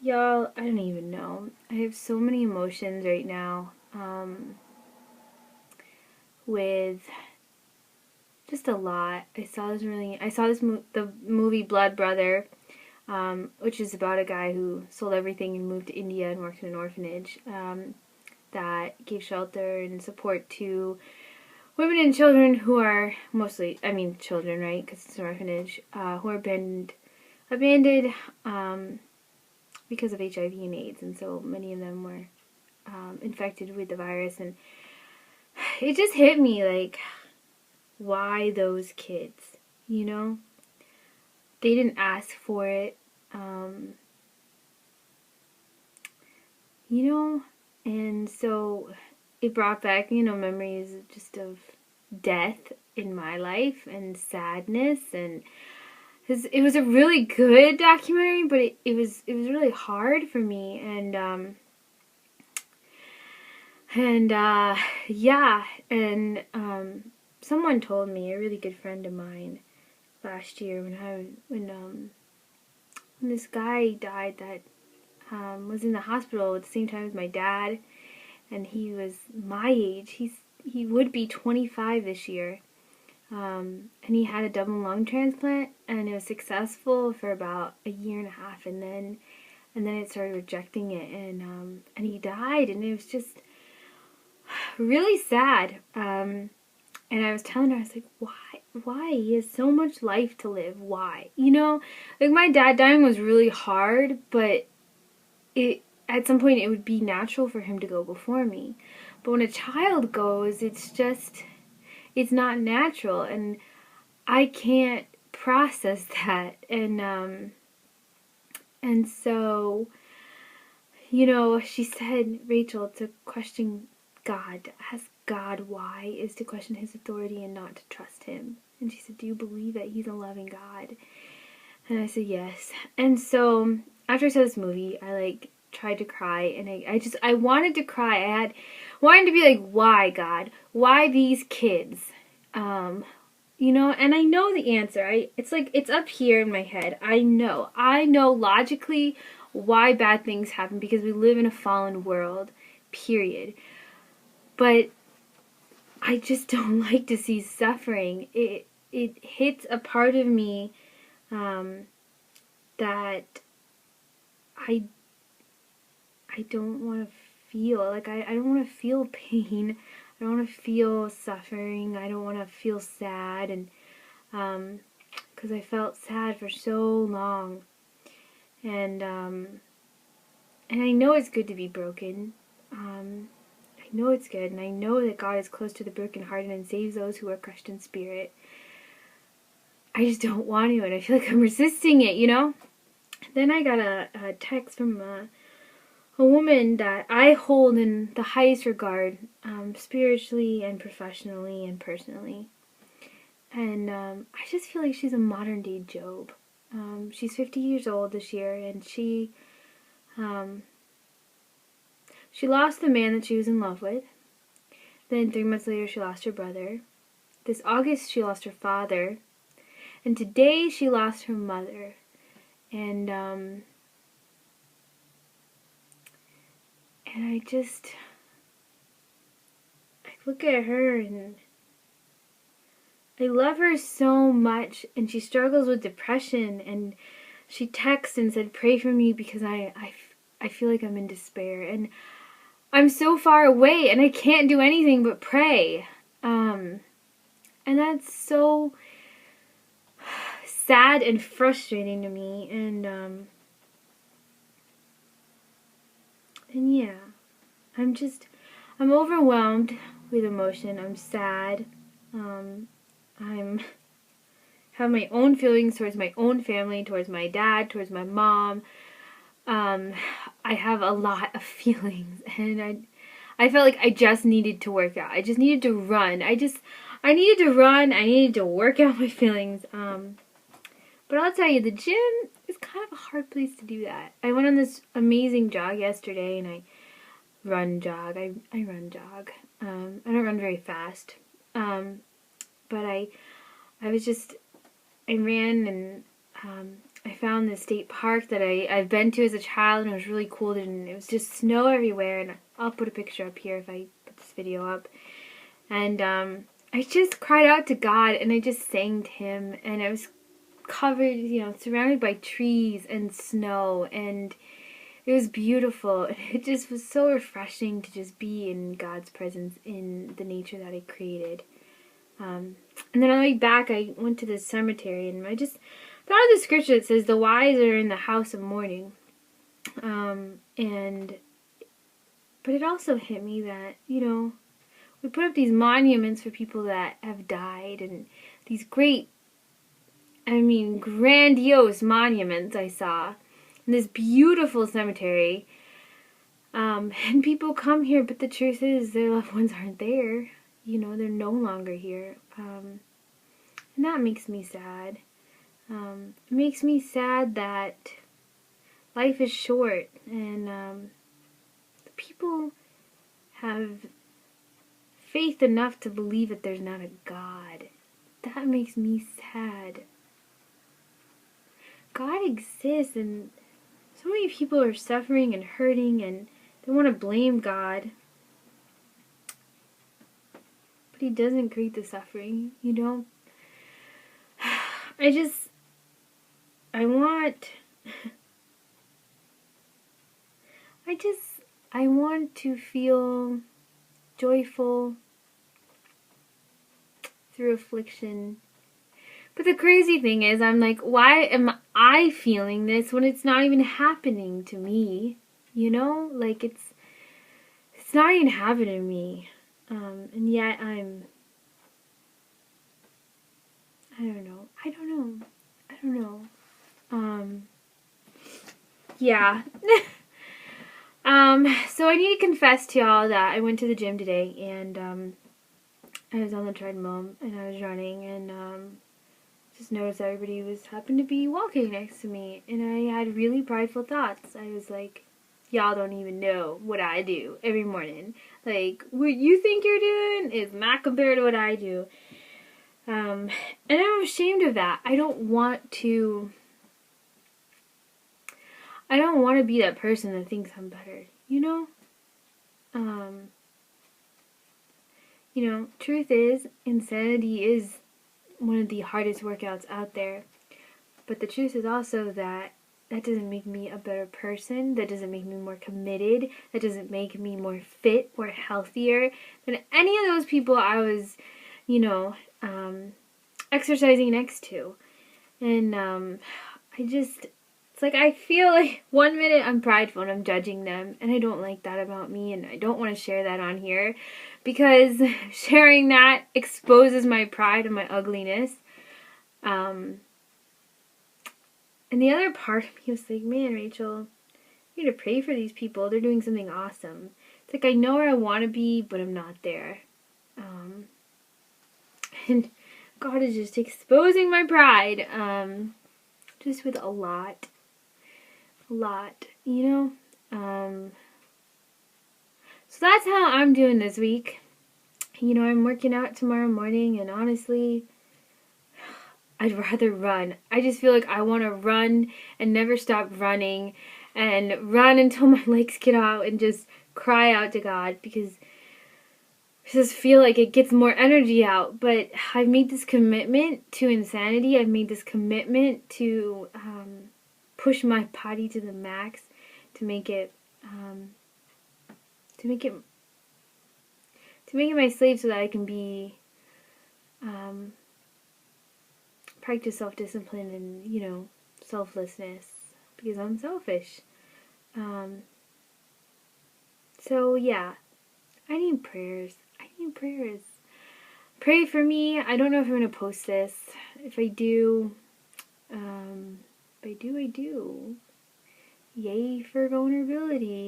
Y'all, I don't even know. I have so many emotions right now. With just a lot. I saw the movie Blood Brother, which is about a guy who sold everything and moved to India and worked in an orphanage that gave shelter and support to women and children who are children, right? Because it's an orphanage, who are abandoned because of HIV and AIDS, and so many of them were infected with the virus, and it just hit me like, why those kids? You know, they didn't ask for it. You know, and so it brought back, memories just of death in my life and sadness, and it was a really good documentary, but it was really hard for me, yeah, and someone told me, a really good friend of mine, last year when this guy died that was in the hospital at the same time as my dad, and he was my age. He would be 25 this year, and he had a double lung transplant, and it was successful for about a year and a half, and then it started rejecting it, and he died, and it was just really sad. And I was telling her, I was like, why? He has so much life to live. Why? Like, my dad dying was really hard, but at some point it would be natural for him to go before me. But when a child goes, it's not natural, and I can't process that. And so, she said, Rachel, to question God, to ask God why, is to question his authority and not to trust him. And she said, do you believe that he's a loving God? And I said, yes. And so after I saw this movie, I tried to cry, and I wanted to cry. I wanted to be like, why, God? Why these kids? And I know the answer. It's up here in my head. I know logically why bad things happen, because we live in a fallen world, period. But I just don't like to see suffering. It hits a part of me that I don't want to feel. Like, I don't want to feel pain. I don't want to feel suffering. I don't want to feel sad, and because I felt sad for so long, and I know it's good to be broken. I know it's good, and I know that God is close to the brokenhearted and saves those who are crushed in spirit. I just don't want to, and I feel like I'm resisting it, Then I got a text from a woman that I hold in the highest regard, spiritually and professionally and personally. And I just feel like she's a modern day Job. She's 50 years old this year, and she lost the man that she was in love with. Then 3 months later, she lost her brother. This August, she lost her father. And today, she lost her mother. And I look at her, and I love her so much, and she struggles with depression, and she texted and said, pray for me, because I feel like I'm in despair, and I'm so far away, and I can't do anything but pray. And that's so sad and frustrating to me, and yeah, I'm overwhelmed with emotion. I'm sad. I'm have my own feelings towards my own family, towards my dad, towards my mom. I have a lot of feelings, and I felt like I just needed to work out. I just needed to run. I needed to run. I needed to work out my feelings. But I'll tell you, the gym is kind of a hard place to do that. I went on this amazing jog yesterday, and I run jog. I run jog. I don't run very fast. But I ran, and I found this state park that I've been to as a child, and it was really cool, and it was just snow everywhere, and I'll put a picture up here if I put this video up. And I just cried out to God, and I just sang to Him, and I was covered, surrounded by trees and snow, and it was beautiful. It just was so refreshing to just be in God's presence in the nature that He created. And then on the way back, I went to the cemetery, and I just thought of the scripture that says, "The wise are in the house of mourning." But it also hit me that, we put up these monuments for people that have died, and these great, grandiose monuments I saw in this beautiful cemetery. And people come here, but the truth is their loved ones aren't there. They're no longer here. And that makes me sad. It makes me sad that life is short, and people have faith enough to believe that there's not a God. That makes me sad. God exists, and so many people are suffering and hurting, and they want to blame God. But He doesn't create the suffering, I want to feel joyful through affliction. But the crazy thing is, I'm like, why am I feeling this when it's not even happening to me? Like it's not even happening to me. And yet I don't know. Yeah. So I need to confess to y'all that I went to the gym today, and I was on the treadmill and I was running, and just noticed everybody happened to be walking next to me, and I had really prideful thoughts. I was like, y'all don't even know what I do every morning. Like, what you think you're doing is not compared to what I do. And I'm ashamed of that. I don't want to be that person that thinks I'm better, truth is, insanity is one of the hardest workouts out there. But the truth is also that doesn't make me a better person. That doesn't make me more committed. That doesn't make me more fit or healthier than any of those people I was, exercising next to. And it's like I feel like 1 minute I'm prideful and I'm judging them, and I don't like that about me, and I don't want to share that on here because sharing that exposes my pride and my ugliness. And the other part of me was like, man, Rachel, you need to pray for these people. They're doing something awesome. It's like I know where I want to be, but I'm not there. And God is just exposing my pride, just with a lot, So that's how I'm doing this week. I'm working out tomorrow morning, and honestly, I'd rather run. I just feel like I want to run and never stop running, and run until my legs get out and just cry out to God, because I just feel like it gets more energy out. But I've made this commitment to insanity. I've made this commitment to push my body to the max, to make it my slave, so that I can be practice self-discipline and selflessness, because I'm selfish. So yeah, I need prayers. Pray for me. I don't know if I'm gonna post this. If I do, I do. Yay for vulnerability.